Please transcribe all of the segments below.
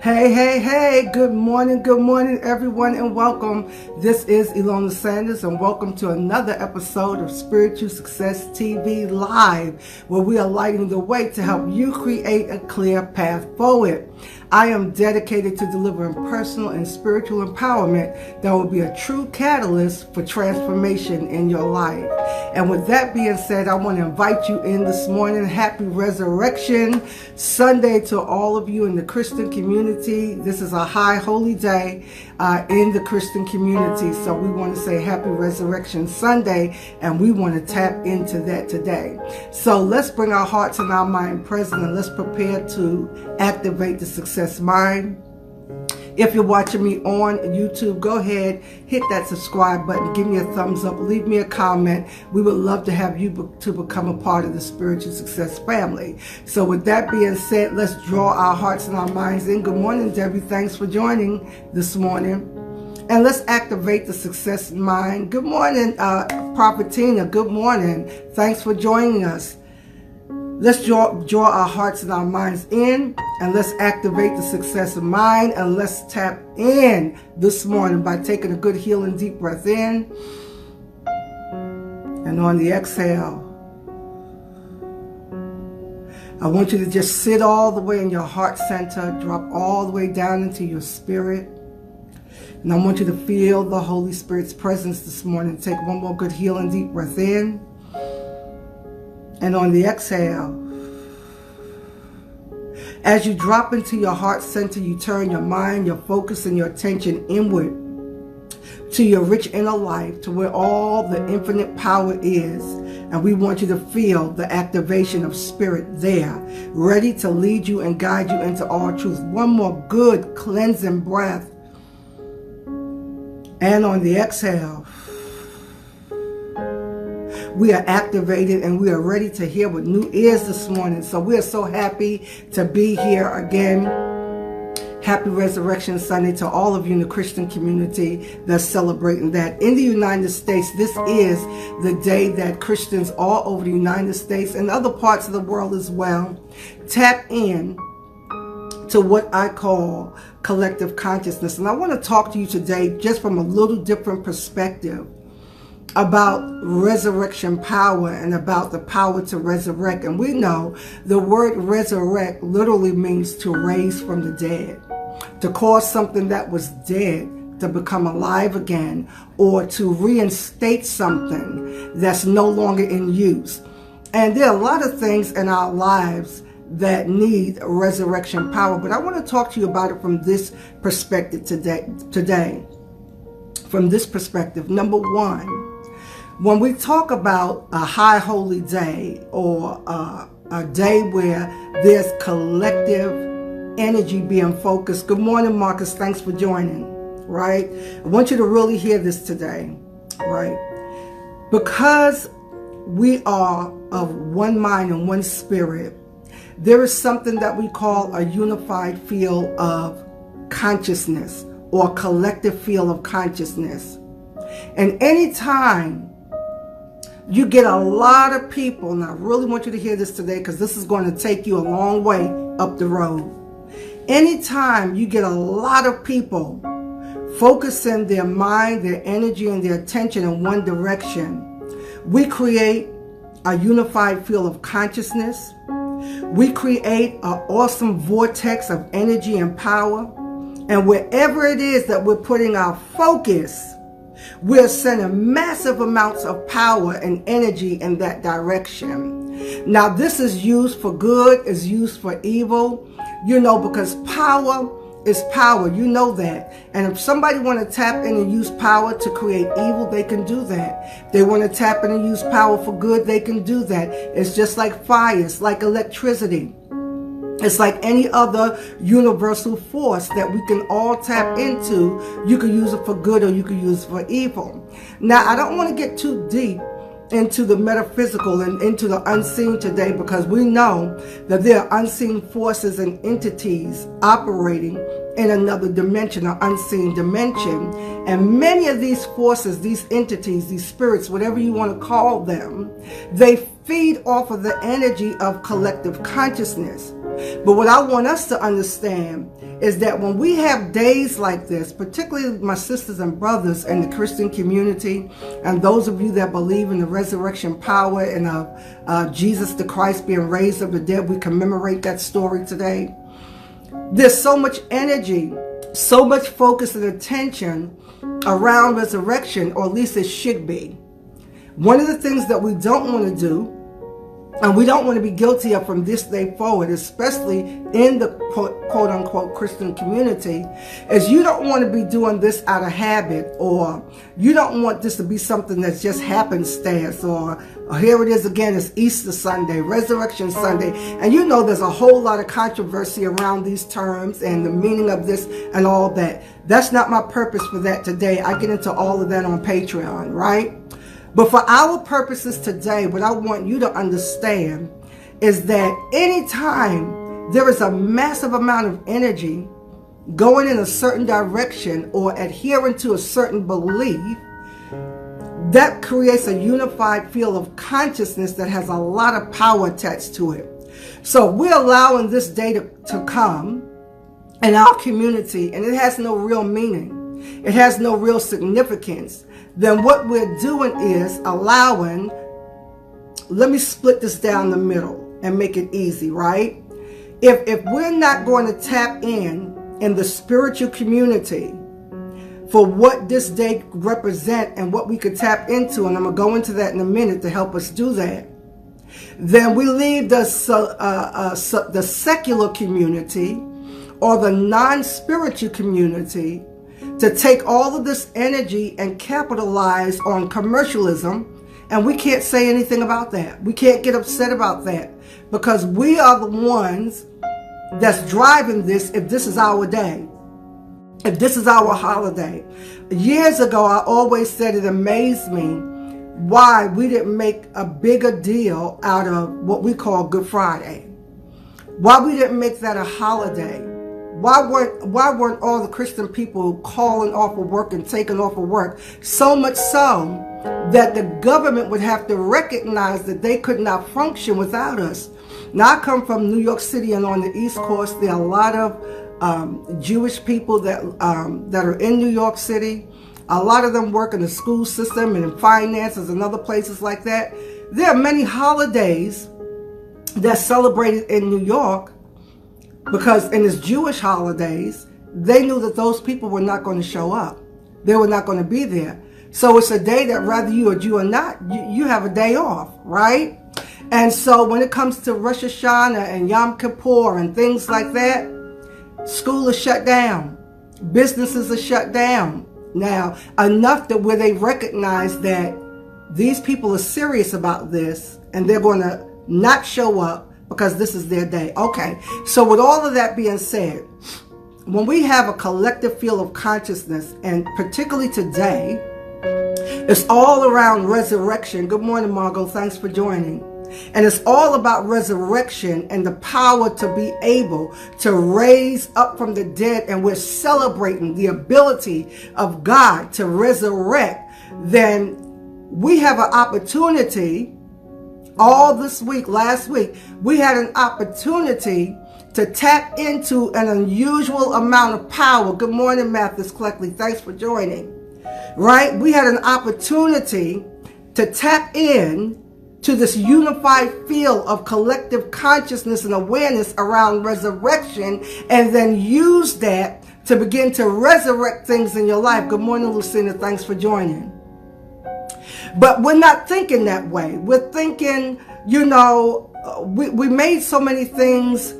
Hey, hey, hey, good morning, everyone, and welcome. This is Ilona Sanders, and welcome to another episode of Spiritual Success TV Live, where we are lighting the way to help you create a clear path forward. I am dedicated to delivering personal and spiritual empowerment that will be a true catalyst for transformation in your life. And with that being said, I want to invite you in this morning. Happy Resurrection Sunday to all of you in the Christian community. This is a high holy day in the Christian community. So we want to say Happy Resurrection Sunday, and we want to tap into that today. So let's bring our hearts and our mind present, and let's prepare to activate the success mind. If you're watching me on YouTube, go ahead, hit that subscribe button, give me a thumbs up, leave me a comment. We would love to have you to become a part of the Spiritual Success family. So with that being said, let's draw our hearts and our minds in. Good morning, Debbie. Thanks for joining this morning. And let's activate the success mind. Good morning, Prophet Tina. Good morning. Thanks for joining us. Let's draw our hearts and our minds in, and let's activate the success of mind, and let's tap in this morning by taking a good healing deep breath in, and on the exhale, I want you to just sit all the way in your heart center, drop all the way down into your spirit, and I want you to feel the Holy Spirit's presence this morning. Take one more good healing deep breath in. And on the exhale, as you drop into your heart center, you turn your mind, your focus, and your attention inward to your rich inner life, to where all the infinite power is. And we want you to feel the activation of spirit there, ready to lead you and guide you into all truth. One more good cleansing breath. And on the exhale, we are activated and we are ready to hear with new ears this morning. So we are so happy to be here again. Happy Resurrection Sunday to all of you in the Christian community that's celebrating that. In the United States, this is the day that Christians all over the United States and other parts of the world as well tap in to what I call collective consciousness. And I want to talk to you today just from a little different perspective about resurrection power and about the power to resurrect. And we know the word resurrect literally means to raise from the dead, to cause something that was dead to become alive again, or to reinstate something that's no longer in use. And there are a lot of things in our lives that need resurrection power, but I want to talk to you about it from this perspective today. From this perspective, number one, when we talk about a high holy day, or a day where there's collective energy being focused. Good morning, Marcus. Thanks for joining, right? I want you to really hear this today, right? Because we are of one mind and one spirit, there is something that we call a unified field of consciousness, or collective field of consciousness. And anytime you get a lot of people, and I really want you to hear this today because this is going to take you a long way up the road. Anytime you get a lot of people focusing their mind, their energy, and their attention in one direction, we create a unified field of consciousness. We create an awesome vortex of energy and power. And wherever it is that we're putting our focus, we're sending massive amounts of power and energy in that direction. Now, this is used for good, is used for evil, because power is power. You know that. And if somebody want to tap in and use power to create evil, they can do that. They want to tap in and use power for good, they can do that. It's just like fire. It's like electricity. It's like any other universal force that we can all tap into. You can use it for good or you can use it for evil. Now, I don't want to get too deep into the metaphysical and into the unseen today, because we know that there are unseen forces and entities operating in another dimension, or unseen dimension. And many of these forces, these entities, these spirits, whatever you want to call them, they feed off of the energy of collective consciousness. But what I want us to understand is that when we have days like this, particularly my sisters and brothers in the Christian community, and those of you that believe in the resurrection power and of Jesus the Christ being raised of the dead, we commemorate that story today. There's so much energy, so much focus and attention around resurrection, or at least it should be. One of the things that we don't want to do, and we don't want to be guilty of from this day forward, especially in the quote unquote Christian community, is you don't want to be doing this out of habit, or you don't want this to be something that's just happenstance, or here it is again, it's Easter Sunday, Resurrection Sunday, and you know there's a whole lot of controversy around these terms and the meaning of this and all that. That's not my purpose for that today. I get into all of that on Patreon, right? But for our purposes today, what I want you to understand is that anytime there is a massive amount of energy going in a certain direction or adhering to a certain belief, that creates a unified field of consciousness that has a lot of power attached to it. So we're allowing this day to come in our community, and it has no real meaning. It has no real significance. Then what we're doing is allowing, let me split this down the middle and make it easy, right? If we're not going to tap in the spiritual community for what this day represent and what we could tap into, and I'm going to go into that in a minute to help us do that, then we leave the secular community or the non-spiritual community to take all of this energy and capitalize on commercialism, and we can't say anything about that. We can't get upset about that, because we are the ones that's driving this if this is our day, if this is our holiday. Years ago, I always said it amazed me why we didn't make a bigger deal out of what we call Good Friday. Why we didn't make that a holiday. Why weren't all the Christian people calling off of work and taking off of work? So much so that the government would have to recognize that they could not function without us. Now, I come from New York City, and on the East Coast, there are a lot of Jewish people that are in New York City. A lot of them work in the school system and in finances and other places like that. There are many holidays that's celebrated in New York, because in its Jewish holidays, they knew that those people were not going to show up. They were not going to be there. So it's a day that whether you are Jew or not, you have a day off, right? And so when it comes to Rosh Hashanah and Yom Kippur and things like that, school is shut down. Businesses are shut down. Now, enough that where they recognize that these people are serious about this and they're going to not show up because this is their day. Okay, so with all of that being said, when we have a collective field of consciousness, and particularly today, it's all around resurrection. Good morning, Margot. Thanks for joining. And it's all about resurrection and the power to be able to raise up from the dead, and we're celebrating the ability of God to resurrect. Then we have an opportunity. All this week, last week, we had an opportunity to tap into an unusual amount of power. Good morning, Mathis Cleckley. Thanks for joining. Right? We had an opportunity to tap in to this unified field of collective consciousness and awareness around resurrection, and then use that to begin to resurrect things in your life. Good morning, Lucinda. Thanks for joining. But we're not thinking that way. We're thinking, you know, we made so many things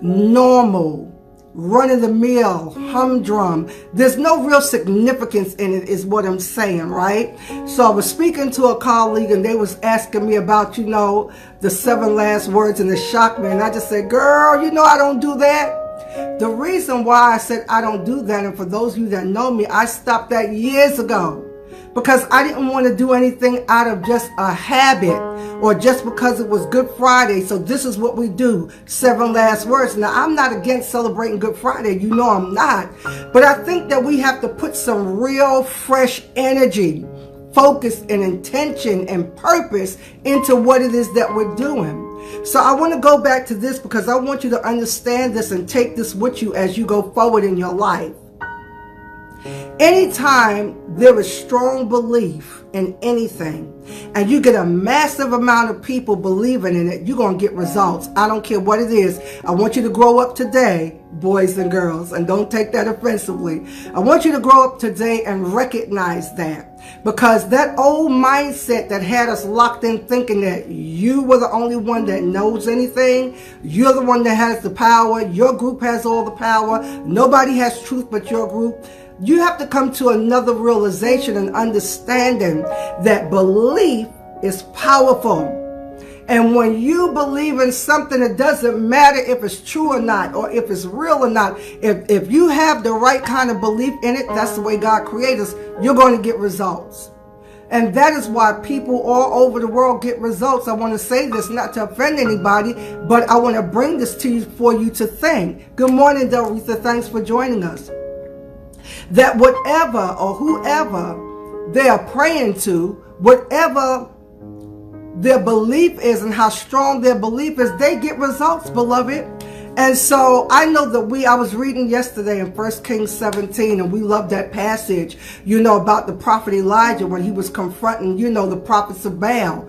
normal, run-of-the-mill, humdrum. There's no real significance in it, is what I'm saying, right? So I was speaking to a colleague, and they was asking me about, you know, the 7 last words, and it shocked me. And I just said, girl, you know, I don't do that. The reason why I said I don't do that, and for those of you that know me, I stopped that years ago. Because I didn't want to do anything out of just a habit, or just because it was Good Friday. So this is what we do, 7 last words. Now, I'm not against celebrating Good Friday. You know I'm not. But I think that we have to put some real fresh energy, focus and intention and purpose into what it is that we're doing. So I want to go back to this because I want you to understand this and take this with you as you go forward in your life. Anytime there is strong belief in anything and you get a massive amount of people believing in it, you're going to get results. I don't care what it is. I want you to grow up today, boys and girls, and don't take that offensively. I want you to grow up today and recognize that, because that old mindset that had us locked in thinking that you were the only one that knows anything, you're the one that has the power, your group has all the power, nobody has truth but your group. You have to come to another realization and understanding that belief is powerful. And when you believe in something, it doesn't matter if it's true or not, or if it's real or not. If you have the right kind of belief in it, that's the way God created us, you're going to get results. And that is why people all over the world get results. I want to say this not to offend anybody, but I want to bring this to you for you to think. Good morning, Doretha. Thanks for joining us. That whatever or whoever they are praying to, whatever their belief is and how strong their belief is, they get results, beloved. And so I know that I was reading yesterday in 1 Kings 17, and we love that passage, about the prophet Elijah when he was confronting, the prophets of Baal,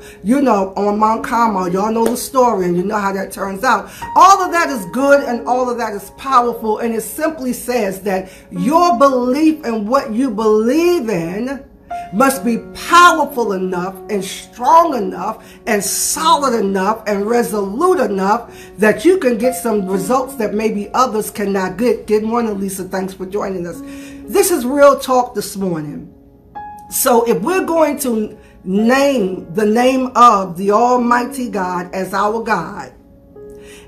on Mount Carmel. Y'all know the story, and you know how that turns out. All of that is good, and all of that is powerful, and it simply says that your belief in what you believe in must be powerful enough and strong enough and solid enough and resolute enough that you can get some results that maybe others cannot get. Good morning, Lisa. Thanks for joining us. This is Real Talk this morning. So if we're going to name the name of the Almighty God as our God,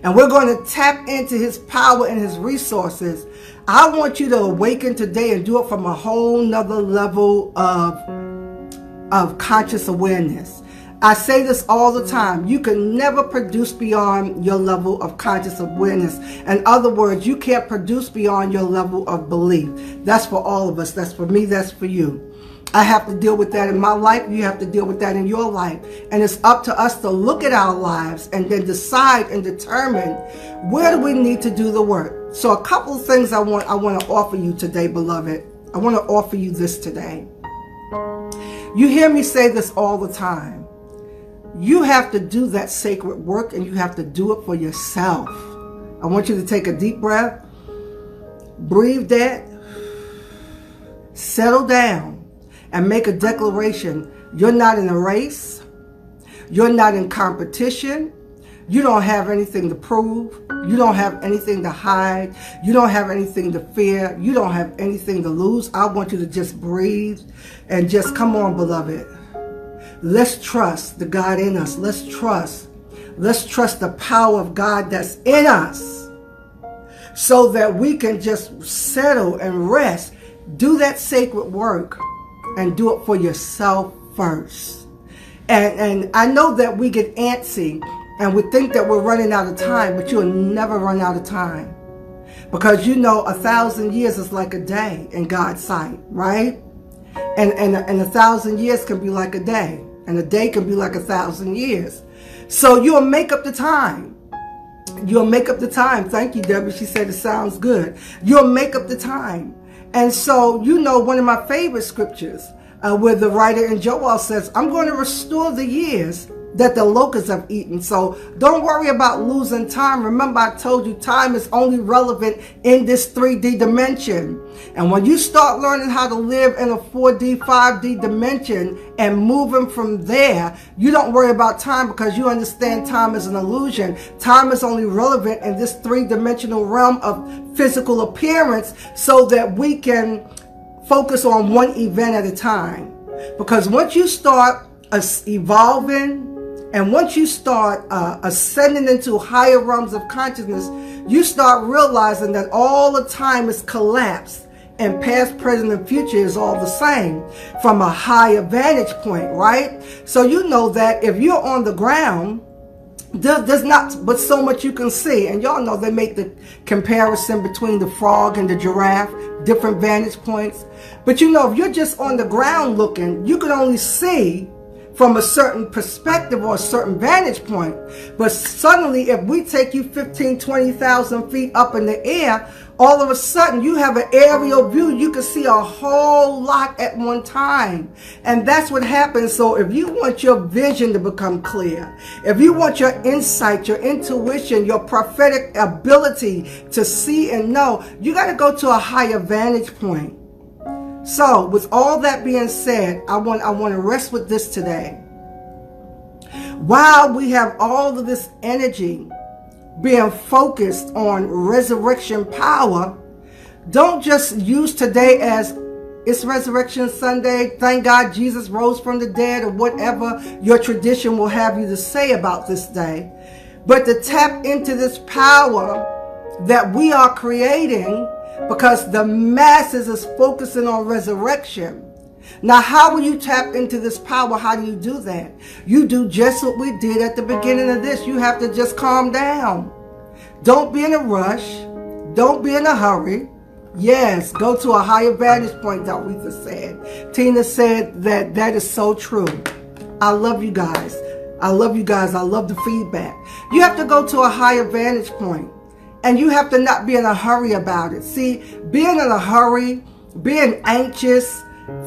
and we're going to tap into his power and his resources, I want you to awaken today and do it from a whole nother level of conscious awareness. I say this all the time. You can never produce beyond your level of conscious awareness. In other words, you can't produce beyond your level of belief. That's for all of us. That's for me. That's for you. I have to deal with that in my life. You have to deal with that in your life. And it's up to us to look at our lives and then decide and determine where do we need to do the work. So a couple of things I want to offer you today, beloved. I want to offer you this today. You hear me say this all the time. You have to do that sacred work, and you have to do it for yourself. I want you to take a deep breath, breathe that, settle down, and make a declaration. You're not in a race. You're not in competition. You don't have anything to prove. You don't have anything to hide. You don't have anything to fear. You don't have anything to lose. I want you to just breathe and just come on, beloved. Let's trust the God in us. Let's trust the power of God that's in us so that we can just settle and rest. Do that sacred work and do it for yourself first. And I know that we get antsy and we think that we're running out of time, but you'll never run out of time. Because 1,000 years is like a day in God's sight, right? And 1,000 years can be like a day. And a day can be like 1,000 years. So you'll make up the time. You'll make up the time. Thank you, Debbie. She said it sounds good. You'll make up the time. And so, one of my favorite scriptures where the writer in Joel says, I'm going to restore the years that the locusts have eaten. So don't worry about losing time. Remember, I told you time is only relevant in this 3D dimension. And when you start learning how to live in a 4D, 5D dimension and moving from there, you don't worry about time because you understand time is an illusion. Time is only relevant in this 3-dimensional realm of physical appearance so that we can focus on one event at a time. Because once you start evolving, and once you start ascending into higher realms of consciousness, you start realizing that all the time is collapsed and past, present, and future is all the same from a higher vantage point, right? So you know that if you're on the ground, there's not but so much you can see. And y'all know they make the comparison between the frog and the giraffe, different vantage points. But if you're just on the ground looking, you can only see from a certain perspective or a certain vantage point. But suddenly, if we take you 15, 20,000 feet up in the air, all of a sudden you have an aerial view. You can see a whole lot at one time. And that's what happens. So if you want your vision to become clear, if you want your insight, your intuition, your prophetic ability to see and know, you got to go to a higher vantage point. So with all that being said, I want to rest with this today. While we have all of this energy being focused on resurrection power, don't just use today as it's Resurrection Sunday, thank God Jesus rose from the dead, or whatever your tradition will have you to say about this day, but to tap into this power that we are creating, because the masses is focusing on resurrection. Now, how will you tap into this power? How do you do that? You do just what we did at the beginning of this. You have to just calm down. Don't be in a rush. Don't be in a hurry. Yes, go to a higher vantage point, Aretha said. Tina said that is so true. I love you guys. I love you guys. I love the feedback. You have to go to a higher vantage point. And you have to not be in a hurry about it. See, being in a hurry, being anxious,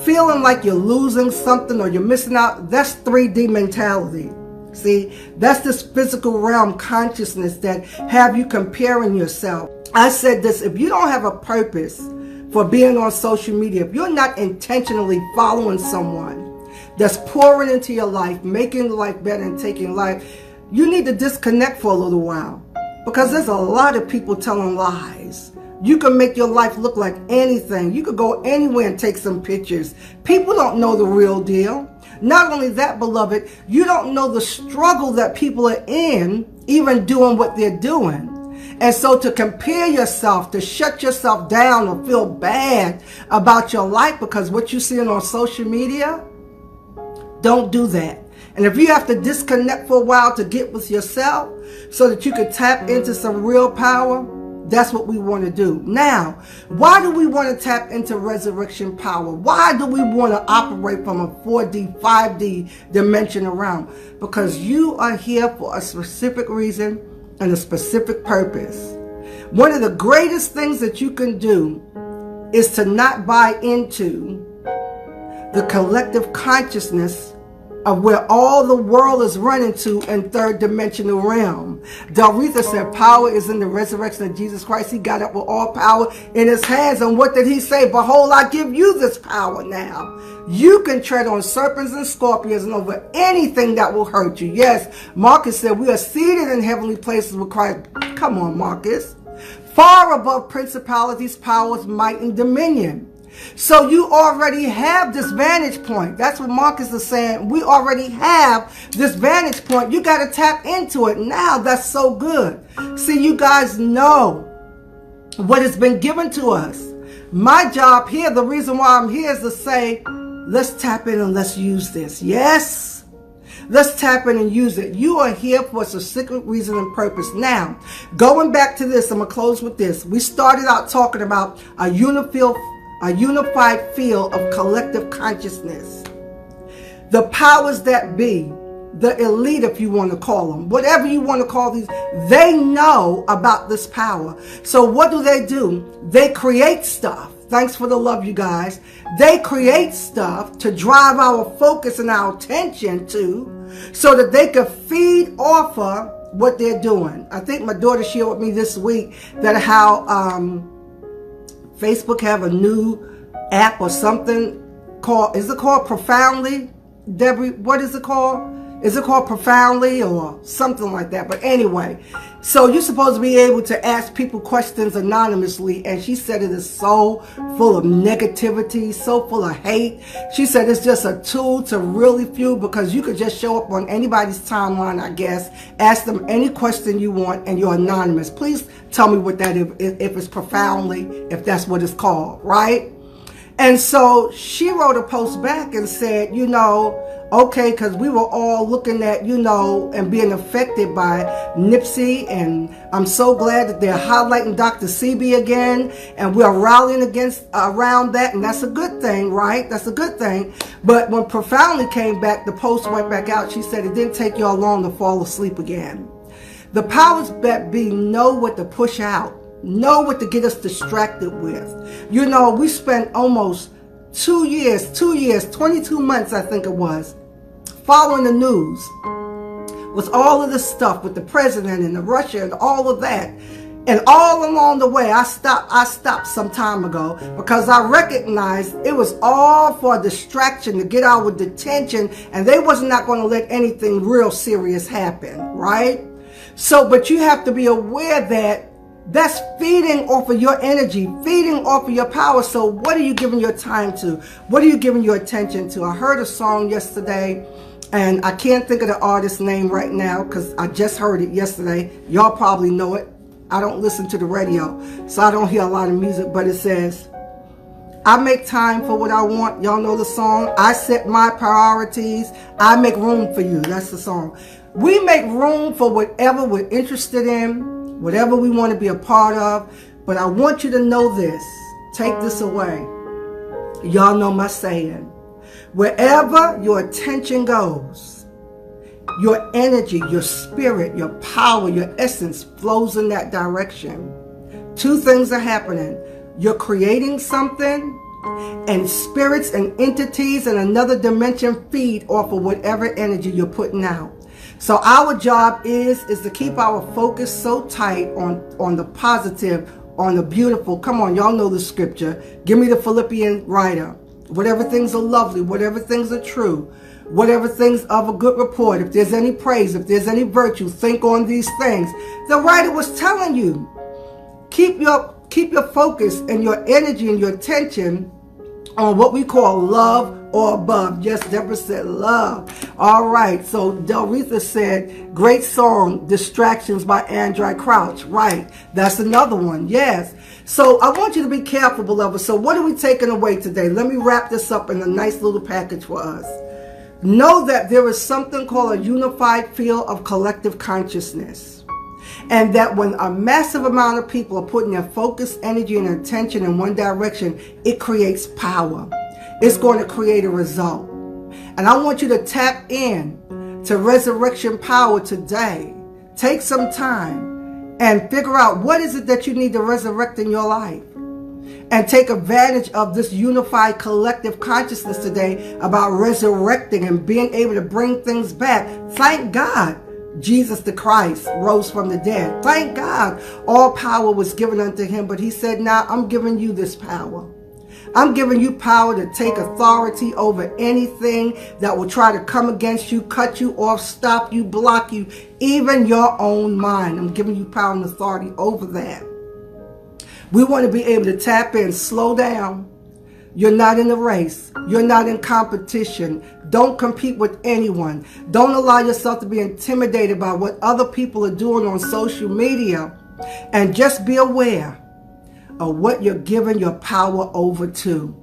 feeling like you're losing something or you're missing out, that's 3D mentality. See, that's this physical realm consciousness that have you comparing yourself. I said this, if you don't have a purpose for being on social media, if you're not intentionally following someone that's pouring into your life, making life better and taking life, you need to disconnect for a little while. Because there's a lot of people telling lies. You can make your life look like anything. You could go anywhere and take some pictures. People don't know the real deal. Not only that, beloved, you don't know the struggle that people are in, even doing what they're doing. And so to compare yourself, to shut yourself down or feel bad about your life because what you're seeing on social media, don't do that. And if you have to disconnect for a while to get with yourself so that you can tap into some real power, that's what we want to do. Now, why do we want to tap into resurrection power? Why do we want to operate from a 4D, 5D dimension around? Because you are here for a specific reason and a specific purpose. One of the greatest things that you can do is to not buy into the collective consciousness of where all the world is running to in third dimensional realm. Aretha said power is in the resurrection of Jesus Christ. He got up with all power in his hands. And what did he say? Behold, I give you this power now. You can tread on serpents and scorpions and over anything that will hurt you. Yes, Marcus said we are seated in heavenly places with Christ. Come on, Marcus. Far above principalities, powers, might, and dominion. So you already have this vantage point. That's what Marcus is saying. We already have this vantage point. You got to tap into it now. That's so good. See, you guys know what has been given to us. My job here, the reason why I'm here is to say, let's tap in and let's use this. Yes. Let's tap in and use it. You are here for a specific reason and purpose. Now, going back to this, I'm going to close with this. We started out talking about a unified field of collective consciousness. The powers that be, the elite, if you want to call them, whatever you want to call these, they know about this power. So what do? They create stuff. Thanks for the love, you guys. They create stuff to drive our focus and our attention to, so that they can feed off of what they're doing. I think my daughter shared with me this week that how Facebook have a new app or something called, is it called Profoundly? Debbie, what is it called? Is it called Profoundly or something like that? But anyway, so you're supposed to be able to ask people questions anonymously, and she said it is so full of negativity, so full of hate. She said it's just a tool to really fuel, because you could just show up on anybody's timeline, I guess, ask them any question you want, and you're anonymous. Please tell me what that is, if it's Profoundly, if that's what it's called, right? And so she wrote a post back and said, you know, okay, because we were all looking at, you know, and being affected by Nipsey, and I'm so glad that they're highlighting Dr. Sebi again, and we're rallying around that, and that's a good thing, right? That's a good thing. But when Profoundly came back, the post went back out. She said it didn't take y'all long to fall asleep again. The powers that be know what to push out, know what to get us distracted with. You know, we spent almost 2 years, 22 months, I think it was, following the news with all of this stuff with the president and the Russia and all of that. And all along the way, I stopped some time ago because I recognized it was all for a distraction to get our attention, and they was not going to let anything real serious happen, right? So, but you have to be aware that that's feeding off of your energy, feeding off of your power. So what are you giving your time to? What are you giving your attention to? I heard a song yesterday, and I can't think of the artist's name right now because I just heard it yesterday. Y'all probably know it. I don't listen to the radio, so I don't hear a lot of music, but it says, I make time for what I want. Y'all know the song? I set my priorities. I make room for you. That's the song. We make room for whatever we're interested in, whatever we want to be a part of. But I want you to know this. Take this away. Y'all know my saying. Wherever your attention goes, your energy, your spirit, your power, your essence flows in that direction. Two things are happening. You're creating something, and spirits and entities in another dimension feed off of whatever energy you're putting out. So our job is to keep our focus so tight on the positive, on the beautiful. Come on, y'all know the scripture. Give me the Philippian writer. Whatever things are lovely, whatever things are true, whatever things of a good report, if there's any praise, if there's any virtue, think on these things. The writer was telling you, keep your focus and your energy and your attention on what we call love or above. Yes, Deborah said love. All right. So Delretha said, great song, Distractions by Andraé Crouch. Right. That's another one. Yes. So I want you to be careful, beloved. So what are we taking away today? Let me wrap this up in a nice little package for us. Know that there is something called a unified field of collective consciousness. And that when a massive amount of people are putting their focus, energy, and attention in one direction, it creates power. It's going to create a result. And I want you to tap in to resurrection power today. Take some time and figure out what is it that you need to resurrect in your life. And take advantage of this unified collective consciousness today about resurrecting and being able to bring things back. Thank God Jesus the Christ rose from the dead. Thank God all power was given unto him. But he said, now I'm giving you this power. I'm giving you power to take authority over anything that will try to come against you, cut you off, stop you, block you, even your own mind. I'm giving you power and authority over that. We want to be able to tap in, slow down. You're not in a race. You're not in competition. Don't compete with anyone. Don't allow yourself to be intimidated by what other people are doing on social media. And just be aware of what you're giving your power over to.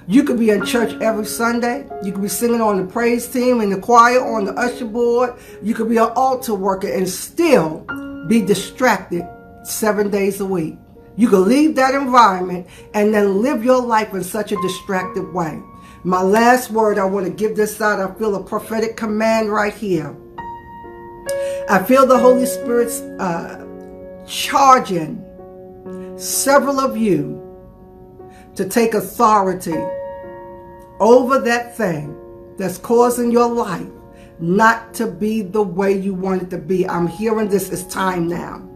You could be in church every Sunday. You could be singing on the praise team, in the choir, on the usher board. You could be an altar worker and still be distracted 7 days a week. You can leave that environment and then live your life in such a distracted way. My last word, I want to give this out. I feel a prophetic command right here. I feel the Holy Spirit's charging several of you to take authority over that thing that's causing your life not to be the way you want it to be. I'm hearing this. It's time now.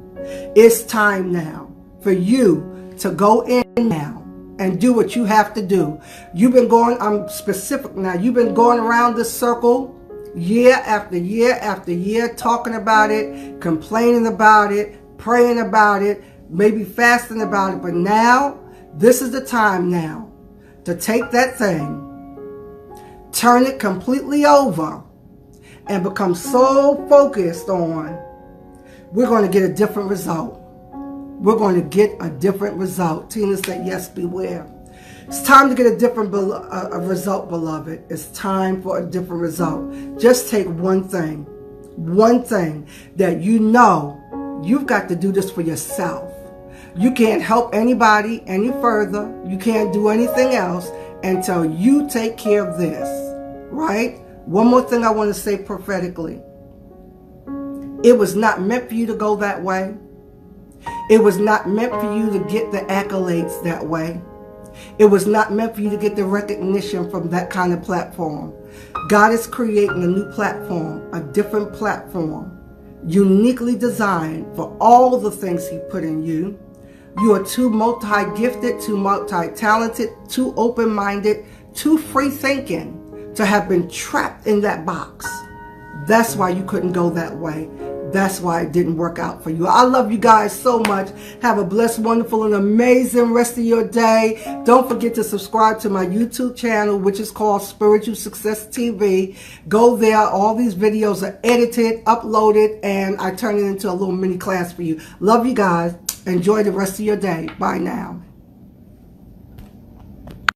It's time now for you to go in now and do what you have to do. You've been going, I'm specific now, you've been going around this circle year after year after year, talking about it, complaining about it, praying about it, maybe fasting about it. But now, this is the time now to take that thing, turn it completely over, and become so focused on, we're going to get a different result. We're going to get a different result. Tina said, yes, beware. It's time to get a different result, beloved. It's time for a different result. Just take one thing that you know you've got to do this for yourself. You can't help anybody any further. You can't do anything else until you take care of this, right? One more thing I want to say prophetically. It was not meant for you to go that way. It was not meant for you to get the accolades that way. It was not meant for you to get the recognition from that kind of platform. God is creating a new platform, a different platform, uniquely designed for all the things He put in you. You are too multi-gifted, too multi-talented, too open-minded, too free-thinking to have been trapped in that box. That's why you couldn't go that way. That's why it didn't work out for you. I love you guys so much. Have a blessed, wonderful, and amazing rest of your day. Don't forget to subscribe to my YouTube channel, which is called Spiritual Success TV. Go there. All these videos are edited, uploaded, and I turn it into a little mini class for you. Love you guys. Enjoy the rest of your day. Bye now.